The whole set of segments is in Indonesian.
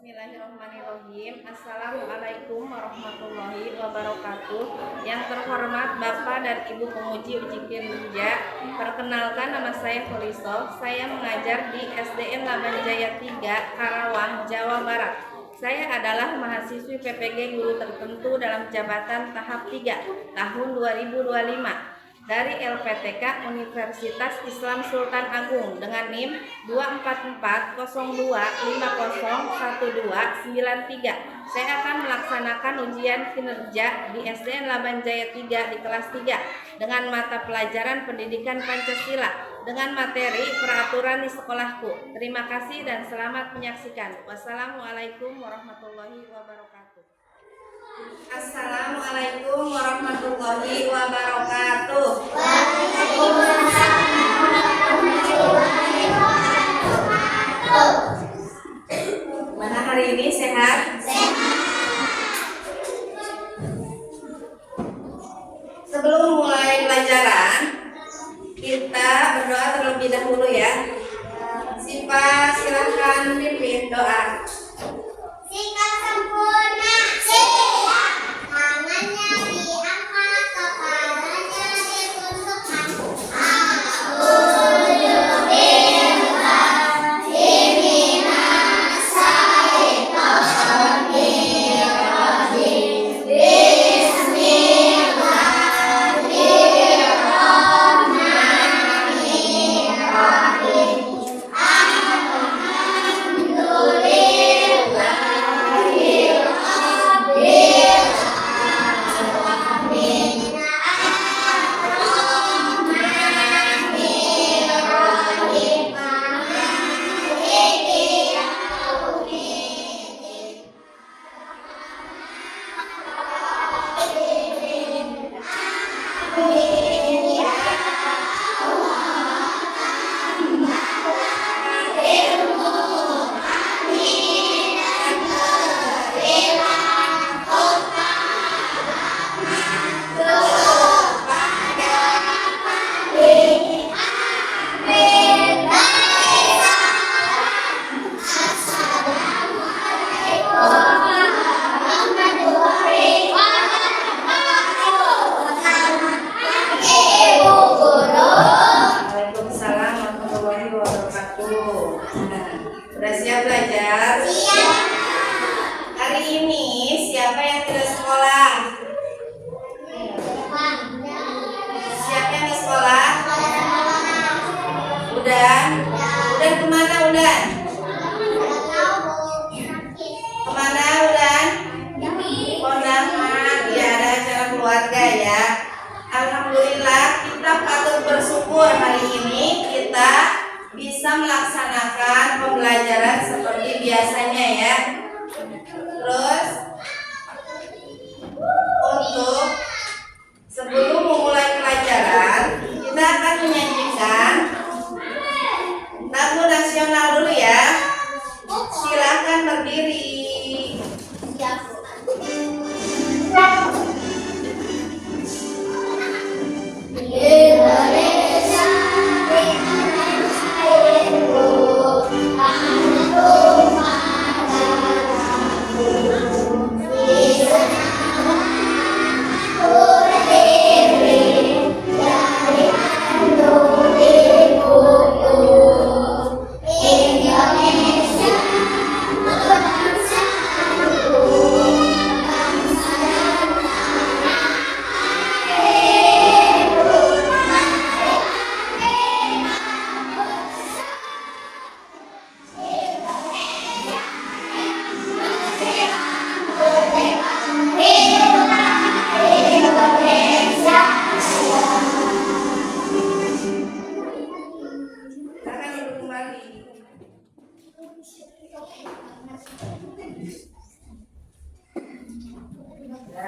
Bismillahirrahmanirrahim. Assalamualaikum warahmatullahi wabarakatuh. Yang terhormat Bapak dan Ibu Penguji Uji Kinerja, perkenalkan nama saya Foliso. Saya mengajar di SDN Labanjaya 3, Karawang, Jawa Barat. Saya adalah mahasiswi PPG Guru Tertentu dalam jabatan tahap 3 tahun 2025 dari LPTK Universitas Islam Sultan Agung dengan NIM 24402501293. Saya akan melaksanakan ujian kinerja di SDN Labanjaya 3 di kelas 3 dengan mata pelajaran Pendidikan Pancasila dengan materi peraturan di sekolahku. Terima kasih dan selamat menyaksikan. Wassalamualaikum warahmatullahi wabarakatuh. Assalamualaikum warahmatullahi wabarakatuh. Mana hari ini sehat? Sebelum mulai pelajaran, kita berdoa terlebih dahulu ya. Siapa silahkan pimpin doa. Sikap sempurna, siap. Tangannya diangkat, kepalanya ditusukkan. Sudah siap belajar? Siap. Hari ini siapa yang tidak sekolah? Siapa yang ke sekolah? Udan? Udan kemana Udan? Kemana Udan? Kondangan. Ya, ada acara keluarga ya. Alhamdulillah kita patut bersyukur hari ini kita bisa melaksanakan pembelajaran seperti biasanya ya. Terus untuk sebelum memulai pelajaran kita akan menyanyikan lagu nasional dulu ya. Silakan berdiri.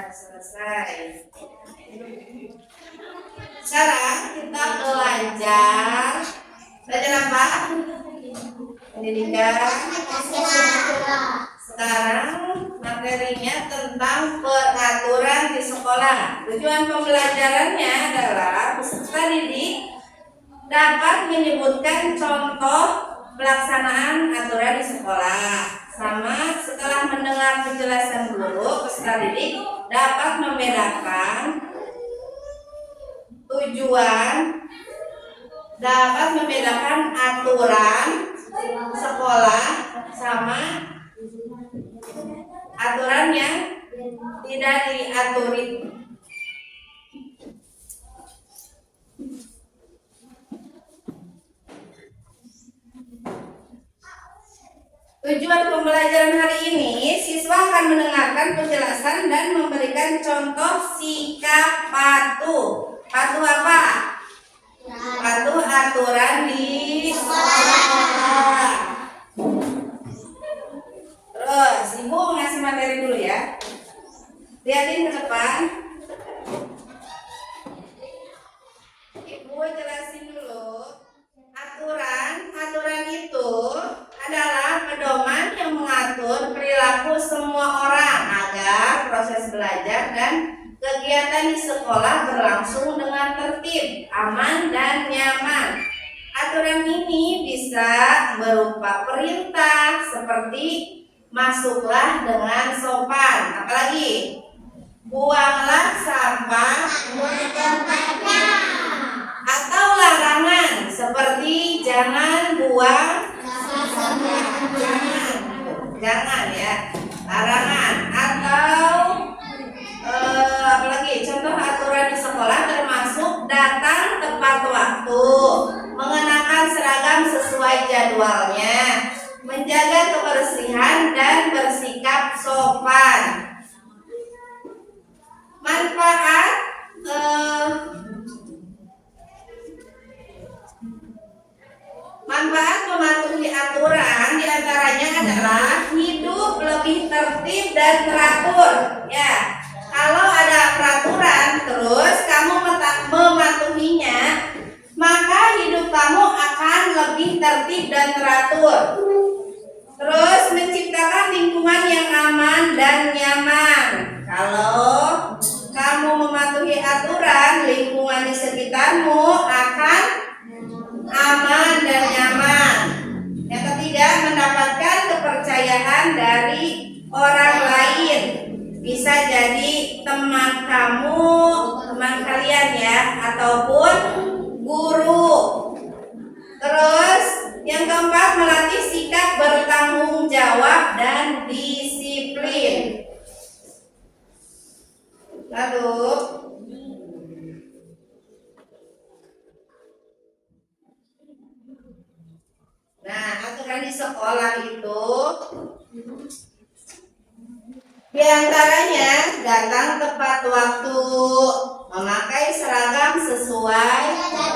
Selesai. Sekarang kita belajar apa? Pendidikan. Sekarang materinya tentang peraturan di sekolah. Tujuan pembelajarannya adalah peserta didik dapat menyebutkan contoh pelaksanaan aturan di sekolah sama mendengar penjelasan guru, peserta didik dapat membedakan tujuan, dapat membedakan aturan sekolah sama aturan yang tidak diaturi. Tujuan pembelajaran hari ini, siswa akan mendengarkan penjelasan dan memberikan contoh sikap patuh. Patuh apa? Patuh aturan di sekolah. Terus, Ibu ngasih materi dulu ya. Lihatin ke depan. Ibu jelasin dulu. Aturan itu adalah pedoman yang mengatur perilaku semua orang agar proses belajar dan kegiatan di sekolah berlangsung dengan tertib, aman, dan nyaman. Aturan ini bisa berupa perintah seperti masuklah dengan sopan, apalagi buanglah sampah di tempatnya, atau larangan seperti jangan buang jangan ya, larangan. Atau apalagi contoh aturan di sekolah termasuk datang tepat waktu, mengenakan seragam sesuai jadwalnya, menjaga kebersihan dan bersikap sopan. Manfaat mematuhi aturan diantaranya adalah hidup lebih tertib dan teratur. Ya, kalau ada peraturan terus kamu mematuhinya, maka hidup kamu akan lebih tertib dan teratur. Terus menciptakan lingkungan yang aman dan nyaman. Kalau kamu mematuhi aturan, lingkungan di sekitarmu akan aman dan nyaman. Yang ketiga, mendapatkan kepercayaan dari orang lain. Bisa jadi teman kamu, teman kalian ya, ataupun guru. Terus yang keempat, melatih sikap bertanggung jawab dan disiplin. Lalu aturan di sekolah itu diantaranya datang tepat waktu, memakai seragam sesuai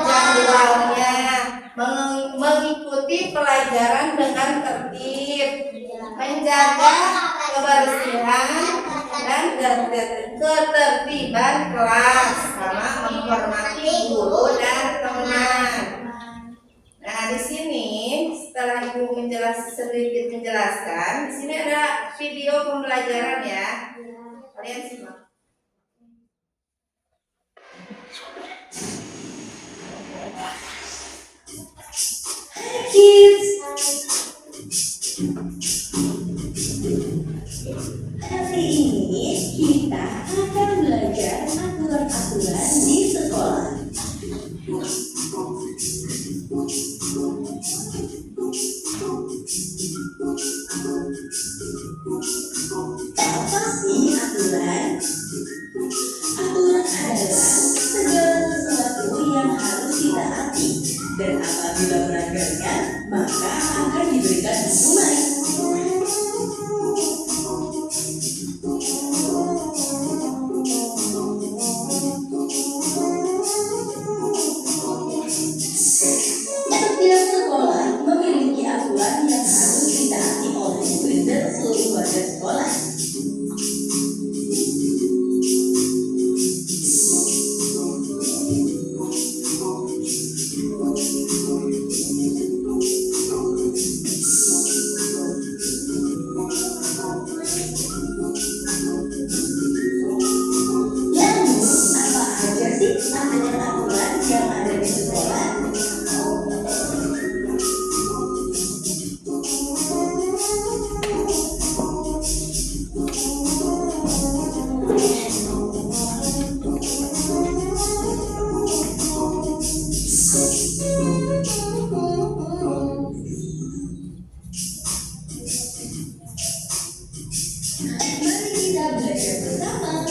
jadwalnya, mengikuti pelajaran dengan tertib, menjaga kebersihan dan ketertiban kelas, sama menghormati guru dan teman. Nah, di sini setelah Ibu sedikit menjelaskan, di sini ada video pembelajaran ya. Kalian simak. Kids, hari ini kita akan belajar aturan-aturan di sekolah. Apa sih aturan? Aturan adalah segala sesuatu yang harus ditaati, dan apabila melanggarnya, maka akan diberikan hukuman. Mari kita belajar bersama.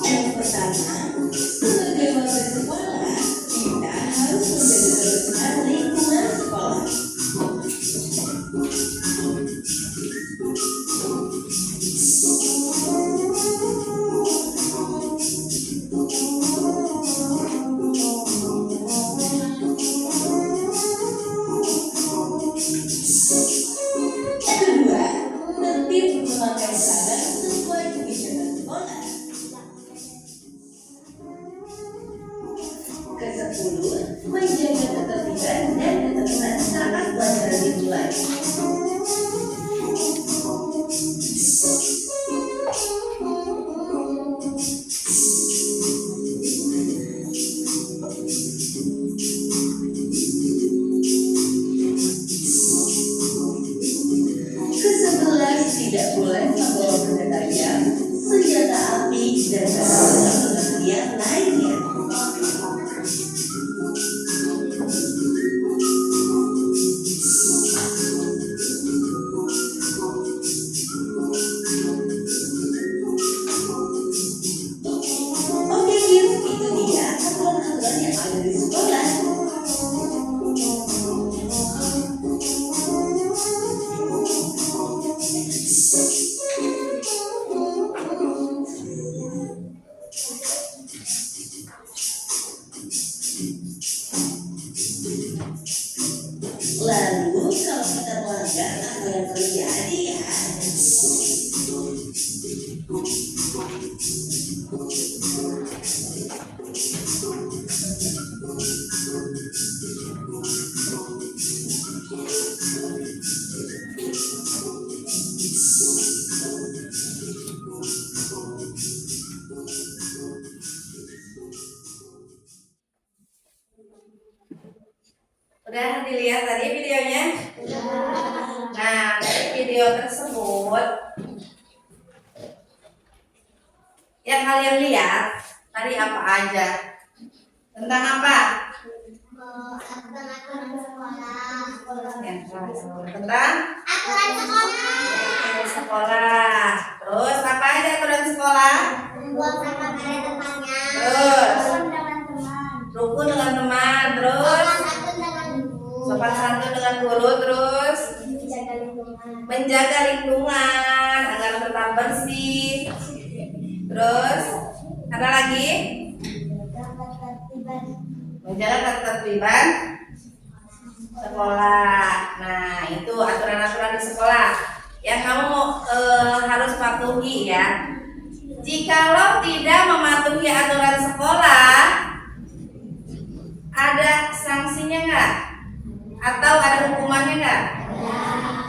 Yang pertama, sebagai warga sekolah, kita harus menjaga kebersihan lingkungan sekolah. Kedua, tertib memakai seragam sesuai kebijakan sekolah. Kesepuluh, menjaga ketertiban dan ketertiban saat pelajaran dimulai. Kesebelas, tidak boleh membawa benda tajam, senjata api, dan barang pengertian lainnya. Oke kids, itu dia aturan-aturan yang ada di sekolah. Lalu kalau kita melanggar apa yang terjadi ya? Udah dilihat tadi videonya? Nah, dari video tersebut yang kalian lihat tadi apa aja? Tentang apa? Aturan sekolah. Tentang Aturan sekolah. sekolah. Terus apa aja aturan sekolah? Membuang sampah pada tempatnya. Terus Rukun dengan teman. rukun dengan teman. Terus Sopan santun dengan guru. sopan santun dengan guru. Terus Menjaga lingkungan. menjaga lingkungan agar tetap bersih. Terus ada lagi Menjaga ketertiban. menjaga ketertiban sekolah. Nah, itu aturan-aturan di sekolah yang kamu harus patuhi ya. Jikalau tidak mematuhi aturan sekolah, ada sanksinya nggak? Atau ada hukumannya nggak?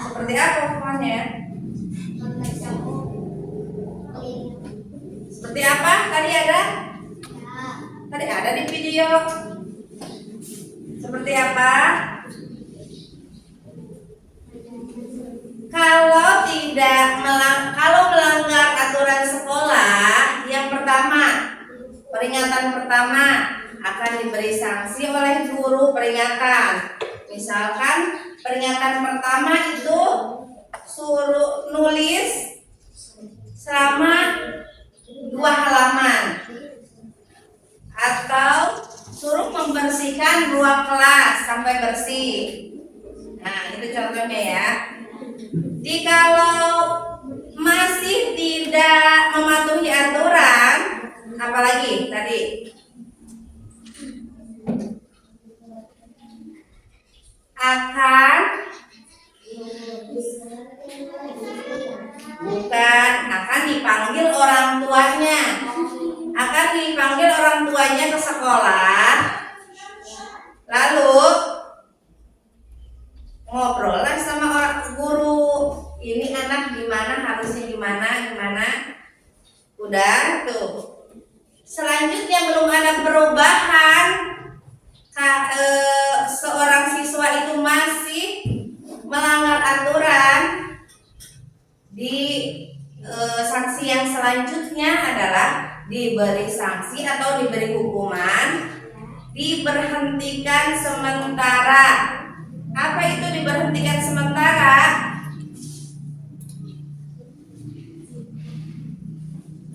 Seperti apa hukumannya? Seperti apa? Tadi ada di video. Seperti apa? Kalau melanggar aturan sekolah, yang pertama, peringatan pertama akan diberi sanksi oleh guru peringatan. Misalkan peringatan pertama itu suruh nulis selama 2 halaman atau suruh membersihkan 2 kelas sampai bersih. Nah, itu contohnya ya. Jikalau masih tidak mematuhi aturan, apalagi tadi akan dipanggil orang tuanya. Akan dipanggil orang tuanya ke sekolah. Lalu ngobrol lah sama orang guru. Ini anak gimana, harusnya gimana. Udah tuh. Selanjutnya belum ada perubahan. Seorang siswa itu masih melanggar aturan, sanksi yang selanjutnya adalah diberi sanksi atau diberi hukuman diberhentikan sementara. Apa itu diberhentikan sementara?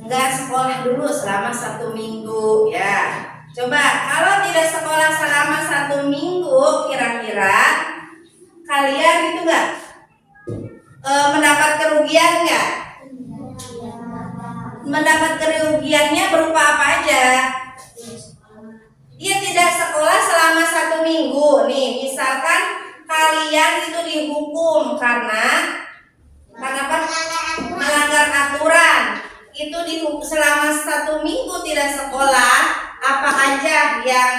Enggak sekolah dulu selama 1 minggu ya. Coba kalau tidak sekolah selama 1 minggu, kira-kira kalian itu enggak mendapat kerugian enggak? Mendapat kerugiannya berupa apa aja? Dia tidak sekolah selama 1 minggu. Nih, misalkan kalian itu dihukum karena apa? Melanggar aturan. Itu dihukum selama 1 minggu tidak sekolah. Apa aja yang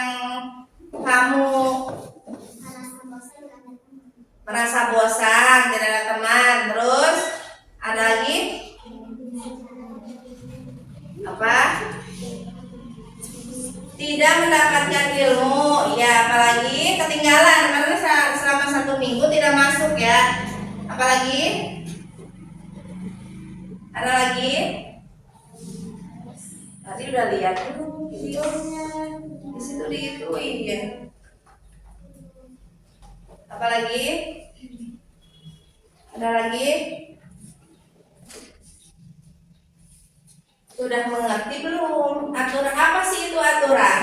kamu merasa bosan, tidak ada teman? Terus ada lagi? Apa? Tidak mendapatkan ilmu, ya, apalagi ketinggalan karena selama 1 minggu tidak masuk ya. Apalagi? Ada lagi? Tadi udah lihat tuh videonya, di situ diituin ya. Apalagi? Ada lagi? Sudah mengerti belum? Aturan apa sih itu aturan?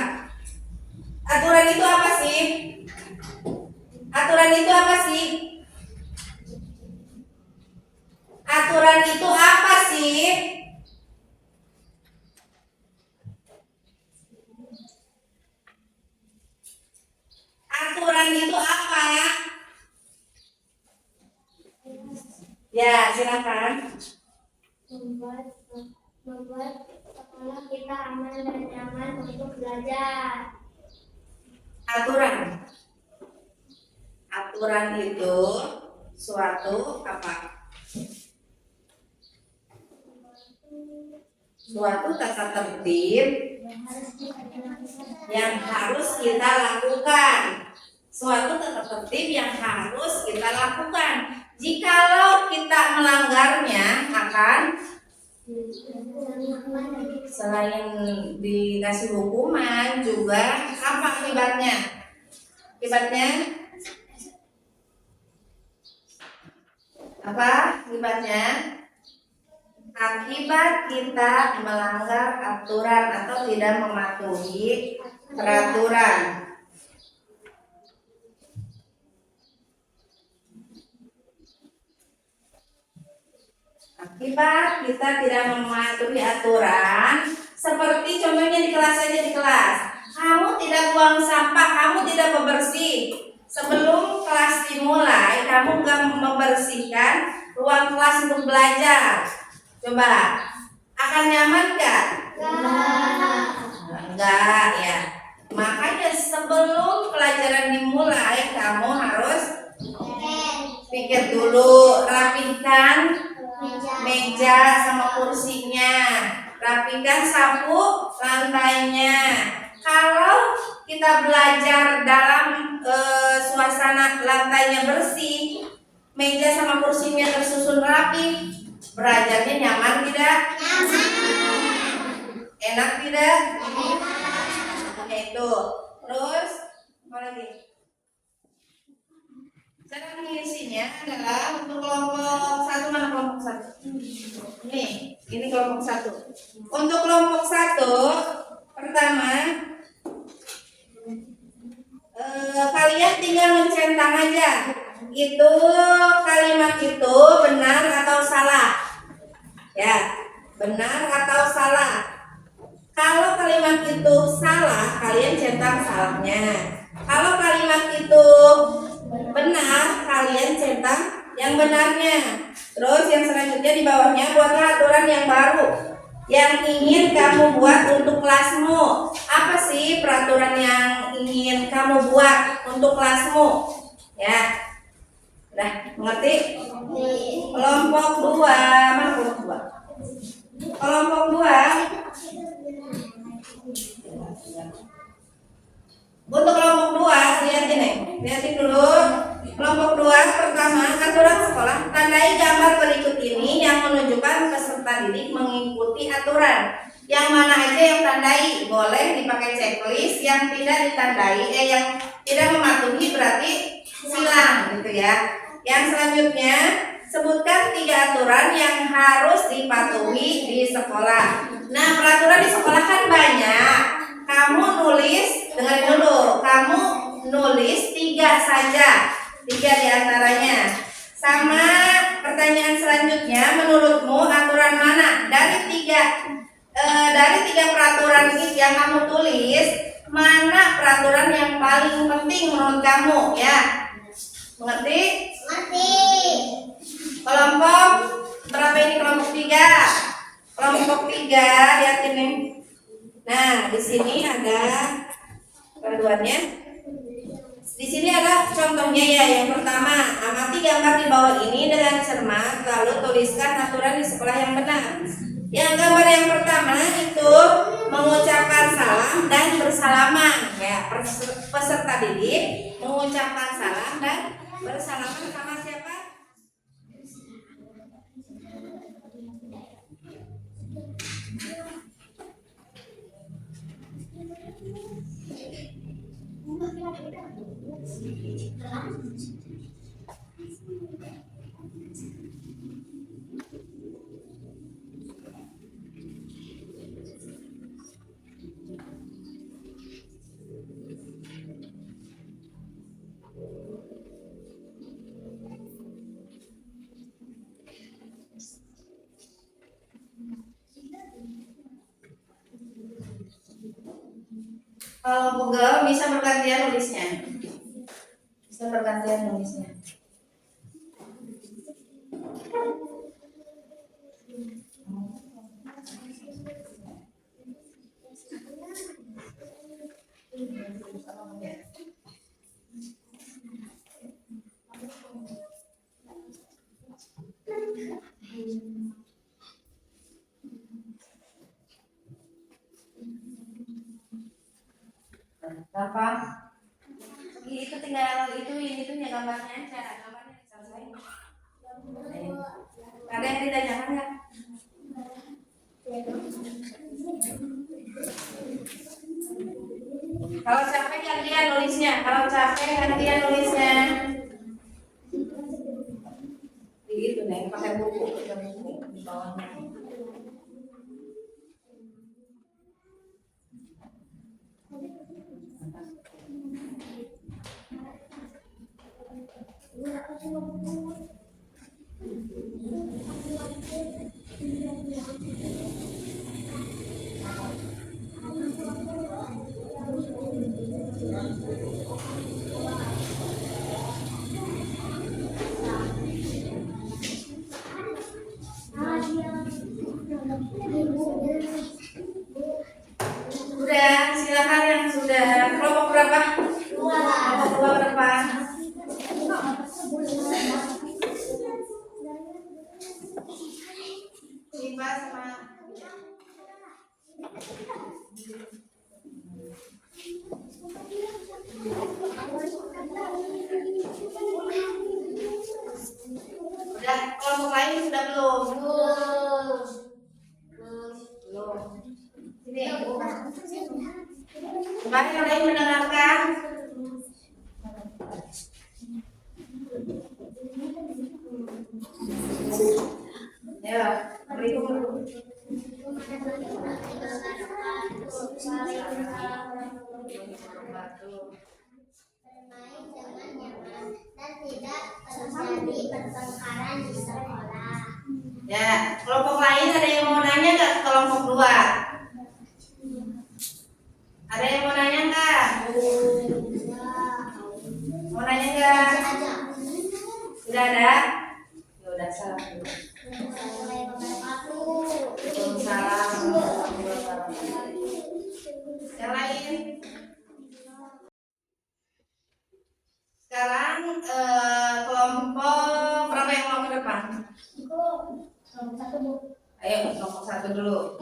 Aturan itu apa sih? Aturan itu apa sih? Aturan itu apa sih? Aturan itu apa? Ya, silakan. Membuat sekolah kita aman dan nyaman untuk belajar. Aturan. Aturan itu suatu apa? Suatu tata tertib yang harus kita lakukan. Suatu tata tertib yang harus kita lakukan. Jikalau kita melanggarnya akan selain dikasih hukuman juga apa akibatnya? Akibatnya apa? Akibatnya akibat kita melanggar aturan atau tidak mematuhi peraturan. Akibat kita tidak mematuhi aturan, seperti contohnya di kelas saja, di kelas kamu tidak buang sampah, kamu tidak membersih. Sebelum kelas dimulai, kamu nggak membersihkan ruang kelas untuk belajar. Coba, akan nyaman nggak? Enggak ya. Makanya sebelum pelajaran dimulai, kamu harus pikir dulu, rapihkan meja sama kursinya, rapikan sapu lantainya. Kalau kita belajar dalam suasana lantainya bersih, meja sama kursinya tersusun rapi, belajarnya nyaman tidak? Enak tidak? Itu. Terus apa lagi? Cara mengisinya adalah untuk kelompok 1, mana kelompok 1? Ini kelompok 1. Untuk kelompok 1, pertama kalian tinggal mencentang aja. Itu kalimat itu benar atau salah. Ya, benar atau salah. Kalau kalimat itu salah, kalian centang salahnya. Kalau kalimat itu benar, kalian centang yang benarnya. Terus yang selanjutnya di bawahnya buatlah aturan yang baru yang ingin kamu buat untuk kelasmu. Apa sih peraturan yang ingin kamu buat untuk kelasmu? Ya, udah mengerti? Kelompok 2, mana kelompok 2? Kelompok 2. Untuk kelompok 2, lihatin dulu. Kelompok 2 pertama, aturan sekolah. Tandai gambar berikut ini yang menunjukkan peserta tertatih mengikuti aturan. Yang mana aja yang tandai boleh dipakai checklist, yang tidak ditandai yang tidak mematuhi berarti silang gitu ya. Yang selanjutnya, sebutkan 3 aturan yang harus dipatuhi di sekolah. Nah, peraturan di sekolah kan banyak. Kamu nulis, dengerin dulu, kamu nulis 3 saja, 3 diantaranya. Sama pertanyaan selanjutnya, menurutmu aturan mana dari 3 peraturan ini yang kamu tulis, mana peraturan yang paling penting menurut kamu ya? Mengerti? Mati. Kelompok berapa ini? Kelompok 3. Kelompok 3, lihat ini. Nah, di sini ada panduannya. Di sini ada contohnya ya. Yang pertama, amati gambar di bawah ini dengan cermat, lalu tuliskan aturan di sekolah yang benar. Yang gambar yang pertama itu mengucapkan salam dan bersalaman ya. Peserta didik mengucapkan salam dan bersalaman sama siapa? Kalau Google bisa bergantian nulisnya. Bisa bergantian nulisnya. Apa? Itu tinggal ini tuh ya gambarnya aja, gambarnya diselesaikan. Ada yang ditanyakan nggak? Kalau capek gantian nulisnya, kalau capek gantian nulisnya. Gitu nih, pakai buku di bawahnya. Sudah, silakan yang sudah. Kelompok berapa? Kelompok 2 berapa? 5 sama udah. Kelompok lain sudah belum? Belum. Sini. Coba yang lain mendengarkan. Ya, berikut. Bermain dengan nyaman dan tidak terjadi pertengkaran di sekolah. Ya, kelompok lain ada yang mau nanya nggak? Kelompok 2. Ada yang mau nanya nggak? Mau nanya nggak? Sudah ada? Ya udah, salam dulu. Salam. Yang lain? Sekarang kelompok berapa yang mau ke depan? Ayo, kelompok 1 dulu.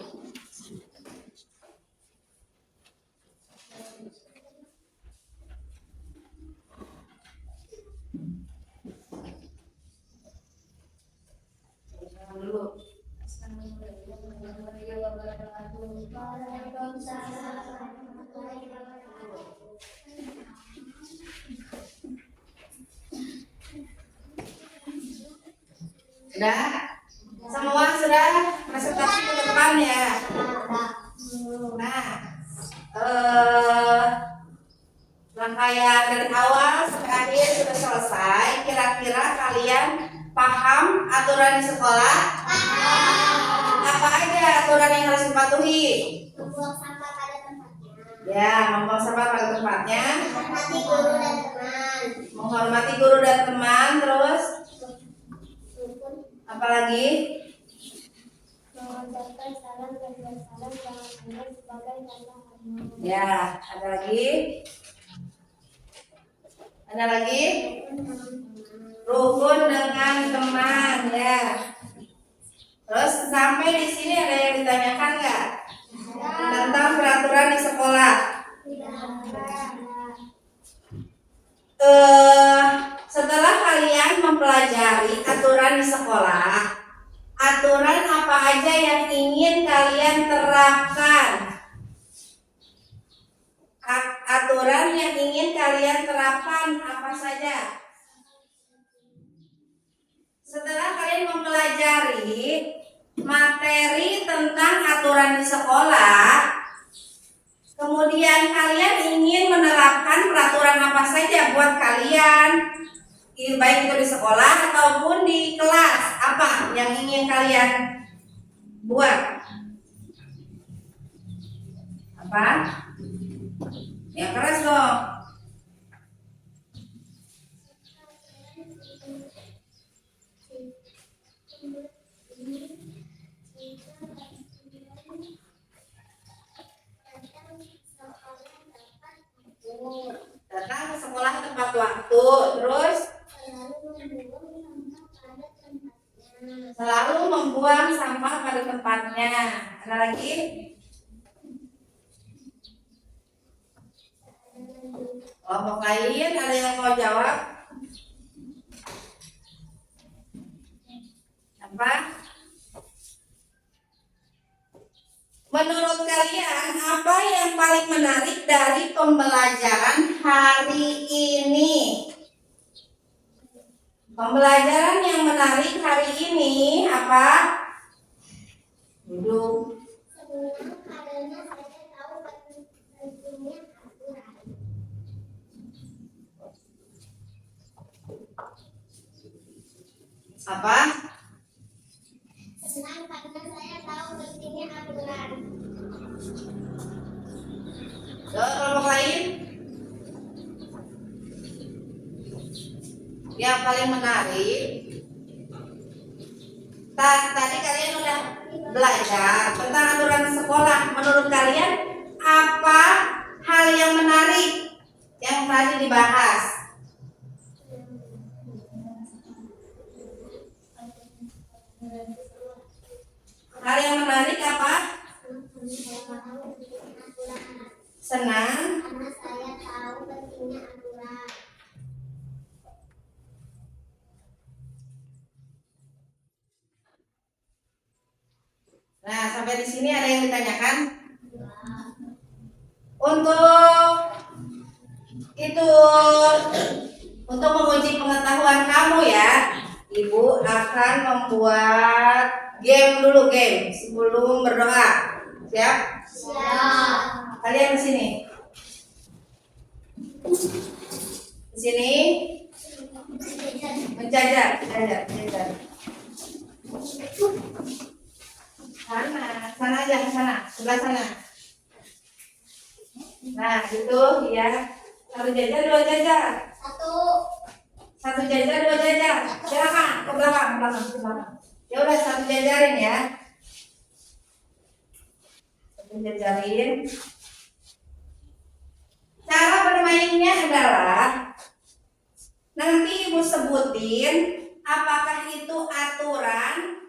Dulu. Sudah? Semua sudah presentasi ke depan ya. Nah, rangkaian dari awal sampai akhir sudah selesai. Kira-kira kalian paham aturan di sekolah? Apa aja aturan yang harus dipatuhi? Membuang sampah pada tempatnya. Ya, membuang sampah pada tempatnya, Menghormati guru dan teman. menghormati guru dan teman, terus Rukun. apalagi? Mengucapkan salam dan bersalam dengan Allah sebagai tanda hormat. Ya, ada lagi? Ada lagi? Rukun dengan teman, ya. Terus sampai di sini ada yang ditanyakan nggak tentang peraturan di sekolah? Setelah kalian mempelajari aturan di sekolah, aturan apa aja yang ingin kalian terapkan? Aturan yang ingin kalian terapkan apa saja? Setelah kalian mempelajari materi tentang aturan di sekolah, kemudian kalian ingin menerapkan peraturan apa saja buat kalian, baik itu di sekolah ataupun di kelas. Apa yang ingin kalian buat? Apa? Yang keras dong. Datang ke sekolah tepat waktu, terus selalu membuang sampah pada tempatnya. Ada lagi? Kelompok lain ada yang mau jawab? Apa? Menurut kalian apa yang paling menarik dari pembelajaran hari ini? Pembelajaran yang menarik hari ini apa? Duduk. Senang karena saya tahu pentingnya aturan. Apa? Senang karena saya tahu pentingnya aturan. Kelompok lain? Yang paling menarik, tadi kalian udah belajar tentang aturan sekolah. Menurut kalian apa hal yang menarik yang tadi dibahas? Hal yang menarik apa? Senang Karena saya tahu pentingnya aturan. Nah, sampai di sini ada yang ditanyakan? Untuk itu, untuk menguji pengetahuan kamu ya, Ibu akan membuat game dulu, game sebelum berdoa. Siap? Siap. Kalian di sini. Di sini menjajar. Sana aja, ke sana, sebelah sana. Nah, gitu ya. Satu jajar, dua jajar. Satu jajar, dua jajar. Silakan ke belakang. Ya udah, satu jajarin ya. Satu jajarin. Cara bermainnya adalah nanti Ibu sebutin apakah itu aturan